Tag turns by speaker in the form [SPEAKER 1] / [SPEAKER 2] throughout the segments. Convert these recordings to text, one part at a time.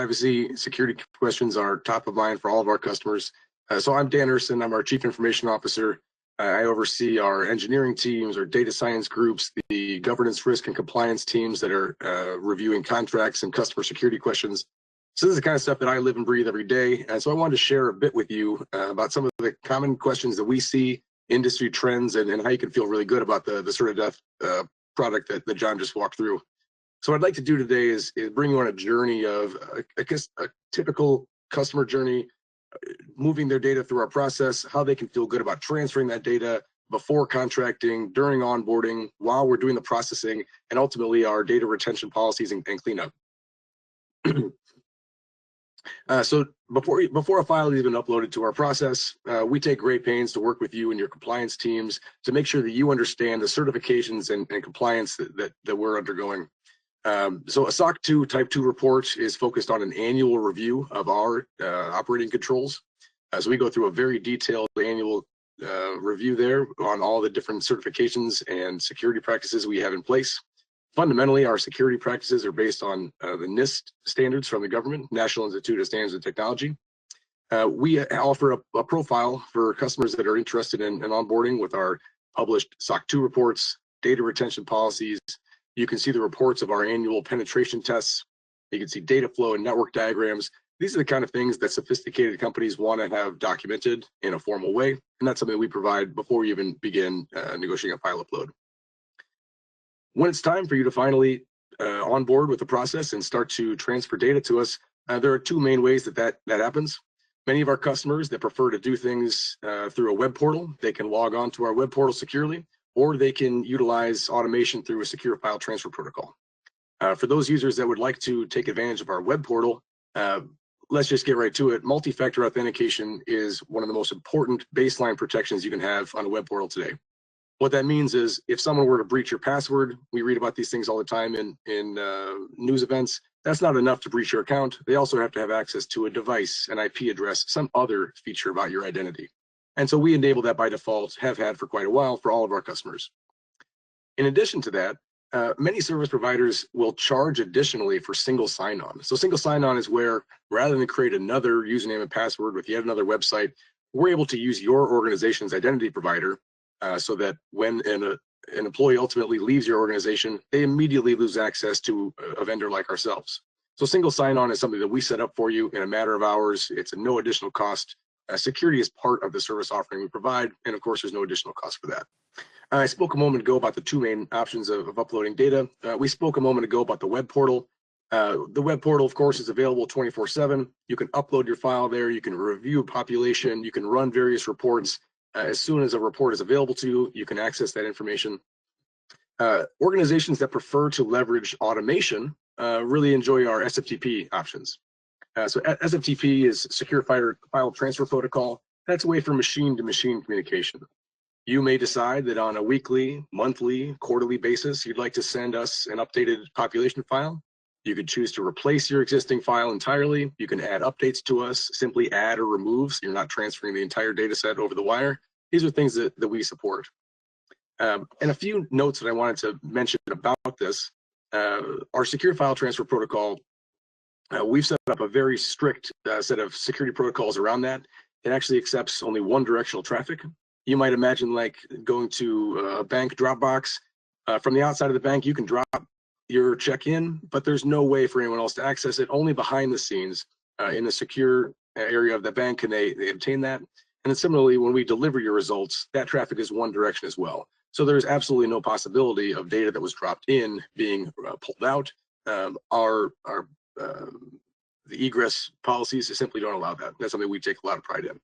[SPEAKER 1] privacy security questions are top of mind for all of our customers. So I'm Dan Ursin, I'm our Chief Information Officer. I oversee our engineering teams, our data science groups, the governance, risk, and compliance teams that are reviewing contracts and customer security questions. So this is the kind of stuff that I live and breathe every day. And so I wanted to share a bit with you about some of the common questions that we see, industry trends, and how you can feel really good about the CertiDeath product that John just walked through. So what I'd like to do today is bring you on a journey of, I guess, a typical customer journey, moving their data through our process, how they can feel good about transferring that data before contracting, during onboarding, while we're doing the processing, and ultimately our data retention policies and cleanup. So before a file is even uploaded to our process, we take great pains to work with you and your compliance teams to make sure that you understand the certifications and compliance that we're undergoing. So a SOC 2 Type 2 report is focused on an annual review of our operating controls. So we go through a very detailed annual review there on all the different certifications and security practices we have in place. Fundamentally, our security practices are based on the NIST standards from the government, National Institute of Standards and Technology. We offer a profile for customers that are interested in onboarding with our published SOC 2 reports, data retention policies. You can see the reports of our annual penetration tests. You can see data flow and network diagrams. These are the kind of things that sophisticated companies want to have documented in a formal way, and that's something we provide before we even begin negotiating a file upload. When it's time for you to finally onboard with the process and start to transfer data to us, there are two main ways that happens. Many of our customers that prefer to do things through a web portal, they can log on to our web portal securely, or they can utilize automation through a secure file transfer protocol. For those users that would like to take advantage of our web portal, let's just get right to it. Multi-factor authentication is one of the most important baseline protections you can have on a web portal today. What that means is if someone were to breach your password, we read about these things all the time in news events, that's not enough to breach your account. They also have to have access to a device, an IP address, some other feature about your identity. And so we enable that by default, have had for quite a while for all of our customers. In addition to that, many service providers will charge additionally for single sign-on. So single sign-on is where, rather than create another username and password with yet another website, we're able to use your organization's identity provider so that when an employee ultimately leaves your organization, they immediately lose access to a vendor like ourselves. So single sign-on is something that we set up for you in a matter of hours. It's at no additional cost. Security is part of the service offering we provide, and of course, there's no additional cost for that. I spoke a moment ago about the two main options of uploading data. We spoke a moment ago about the web portal. The web portal, of course, is available 24/7. You can upload your file there. You can review population. You can run various reports. As soon as a report is available to you, you can access that information. Organizations that prefer to leverage automation really enjoy our SFTP options. So SFTP is Secure File Transfer Protocol. That's a way for machine-to-machine communication. You may decide that on a weekly, monthly, quarterly basis, you'd like to send us an updated population file. You could choose to replace your existing file entirely. You can add updates to us, simply add or remove, so you're not transferring the entire data set over the wire. These are things that we support. And a few notes that I wanted to mention about this. Our Secure File Transfer Protocol, we've set up a very strict set of security protocols around that. It actually accepts only one directional traffic. You might imagine like going to a bank Dropbox. From the outside of the bank, you can drop your check in, but there's no way for anyone else to access it. Only behind the scenes in the secure area of the bank can they obtain that. And then similarly, when we deliver your results, that traffic is one direction as well. So there's absolutely no possibility of data that was dropped in being pulled out. The egress policies simply don't allow that. That's something we take a lot of pride in.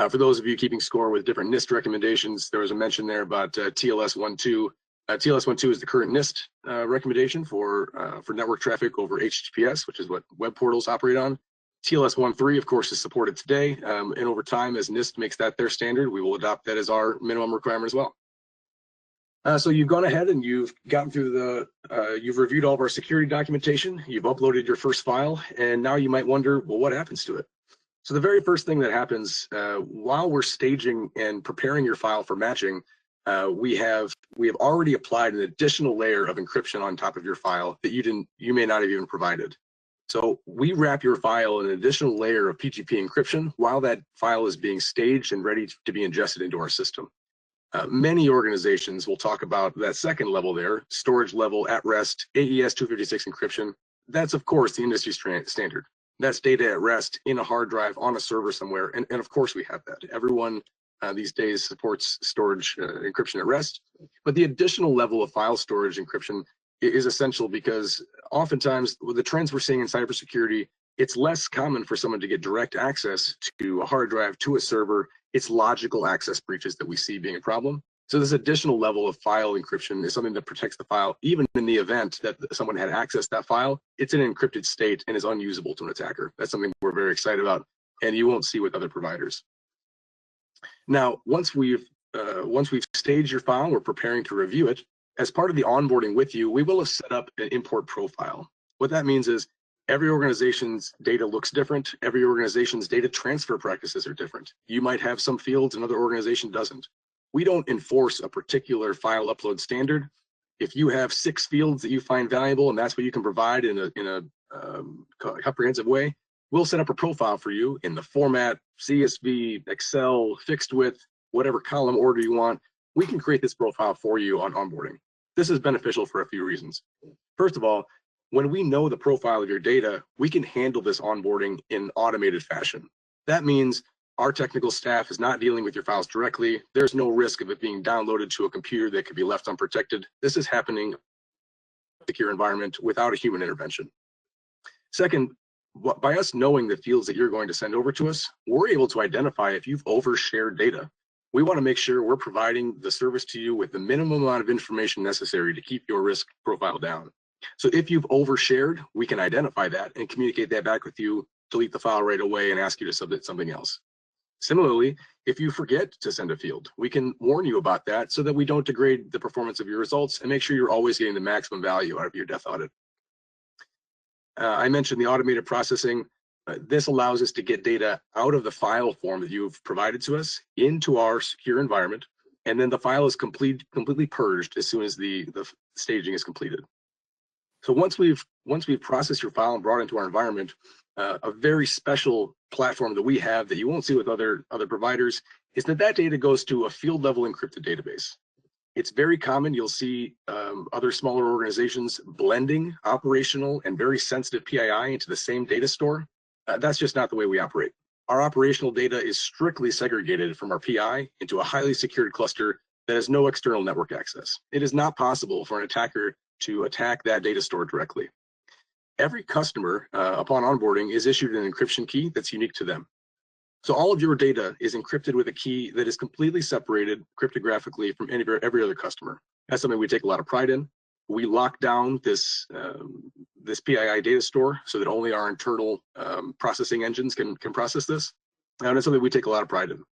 [SPEAKER 1] For those of you keeping score with different NIST recommendations, there was a mention there about TLS 1.2. TLS 1.2 is the current NIST recommendation for network traffic over HTTPS, which is what web portals operate on. TLS 1.3, of course, is supported today, and over time, as NIST makes that their standard, we will adopt that as our minimum requirement as well. So you've gone ahead and you've gotten through you've reviewed all of our security documentation, you've uploaded your first file, and now you might wonder, well, what happens to it? So the very first thing that happens while we're staging and preparing your file for matching, we have already applied an additional layer of encryption on top of your file that you may not have even provided. So we wrap your file in an additional layer of PGP encryption while that file is being staged and ready to be ingested into our system. Many organizations will talk about that second level there, storage level at rest, AES 256 encryption. That's, of course, the industry standard. That's data at rest in a hard drive on a server somewhere. And of course, we have that. Everyone these days supports storage encryption at rest. But the additional level of file storage encryption is essential because oftentimes with the trends we're seeing in cybersecurity, it's less common for someone to get direct access to a hard drive, to a server. It's logical access breaches that we see being a problem. So this additional level of file encryption is something that protects the file, even in the event that someone had access to that file, it's in an encrypted state and is unusable to an attacker. That's something we're very excited about, and you won't see with other providers. Now, once we've staged your file, we're preparing to review it. As part of the onboarding with you, we will have set up an import profile. What that means is every organization's data looks different. Every organization's data transfer practices are different. You might have some fields another organization doesn't. We don't enforce a particular file upload standard. If you have 6 fields that you find valuable and that's what you can provide in a comprehensive way, we'll set up a profile for you in the format, CSV, Excel, fixed width, whatever column order you want. We can create this profile for you on onboarding. This is beneficial for a few reasons. First of all, when we know the profile of your data, we can handle this onboarding in automated fashion. That means our technical staff is not dealing with your files directly. There's no risk of it being downloaded to a computer that could be left unprotected. This is happening in a secure environment without a human intervention. Second, by us knowing the fields that you're going to send over to us, we're able to identify if you've overshared data. We want to make sure we're providing the service to you with the minimum amount of information necessary to keep your risk profile down. So if you've overshared, we can identify that and communicate that back with you, delete the file right away and ask you to submit something else. Similarly, if you forget to send a field, we can warn you about that so that we don't degrade the performance of your results and make sure you're always getting the maximum value out of your death audit. I mentioned the automated processing. This allows us to get data out of the file form that you've provided to us into our secure environment, and then the file is completely purged as soon as the staging is completed. So once we've processed your file and brought it into our environment, a very special platform that we have that you won't see with other providers is that data goes to a field level encrypted database. It's very common. You'll see other smaller organizations blending operational and very sensitive PII into the same data store. That's just not the way we operate. Our operational data is strictly segregated from our PI into a highly secured cluster that has no external network access. It is not possible for an attacker to attack that data store directly. Every customer, upon onboarding, is issued an encryption key that's unique to them. So all of your data is encrypted with a key that is completely separated cryptographically from every other customer. That's something we take a lot of pride in. We lock down this PII data store so that only our internal processing engines can process this. And it's something we take a lot of pride in.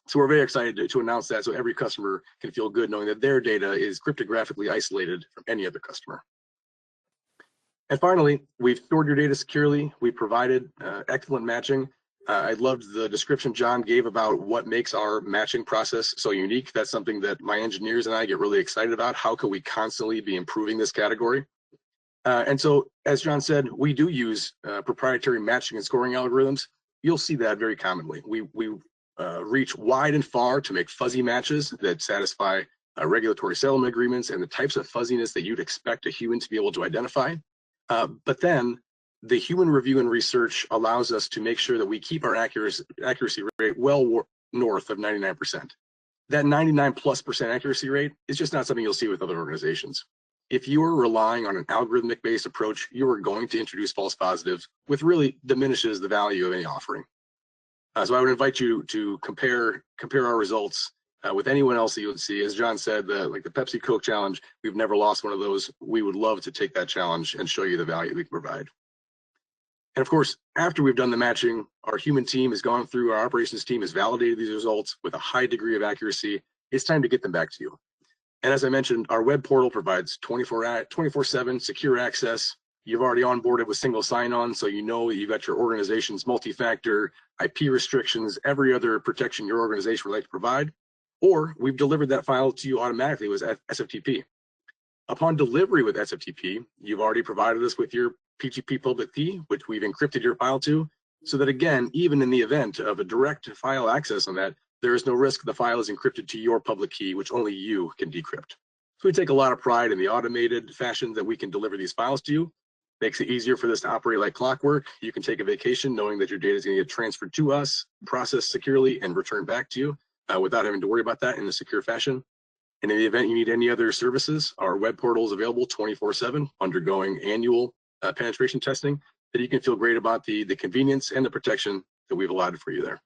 [SPEAKER 1] So we're very excited to announce that so every customer can feel good knowing that their data is cryptographically isolated from any other customer. And finally, we've stored your data securely. We provided excellent matching. I loved the description John gave about what makes our matching process so unique. That's something that my engineers and I get really excited about. How can we constantly be improving this category? And so, as John said, we do use proprietary matching and scoring algorithms. You'll see that very commonly. We reach wide and far to make fuzzy matches that satisfy regulatory settlement agreements and the types of fuzziness that you'd expect a human to be able to identify. But then the human review and research allows us to make sure that we keep our accuracy rate well north of 99%. That 99+% accuracy rate is just not something you'll see with other organizations. If you are relying on an algorithmic-based approach, you are going to introduce false positives, which really diminishes the value of any offering. So I would invite you to compare our results with anyone else that you would see. As John said, like the Pepsi Coke challenge, we've never lost one of those. We would love to take that challenge and show you the value we can provide. And of course, after we've done the matching, our human team has gone through, our operations team has validated these results with a high degree of accuracy. It's time to get them back to you. And as I mentioned, our web portal provides 24/7 secure access. You've already onboarded with single sign-on, so you know you've got your organization's multi-factor, IP restrictions, every other protection your organization would like to provide. Or we've delivered that file to you automatically with SFTP. Upon delivery with SFTP, you've already provided us with your PGP public key, which we've encrypted your file to, so that again, even in the event of a direct file access on that, there is no risk the file is encrypted to your public key, which only you can decrypt. So we take a lot of pride in the automated fashion that we can deliver these files to you. Makes it easier for this to operate like clockwork. You can take a vacation knowing that your data is going to get transferred to us, processed securely, and returned back to you without having to worry about that in a secure fashion. And in the event you need any other services, our web portal is available 24/7, undergoing annual penetration testing, that you can feel great about the convenience and the protection that we've allotted for you there.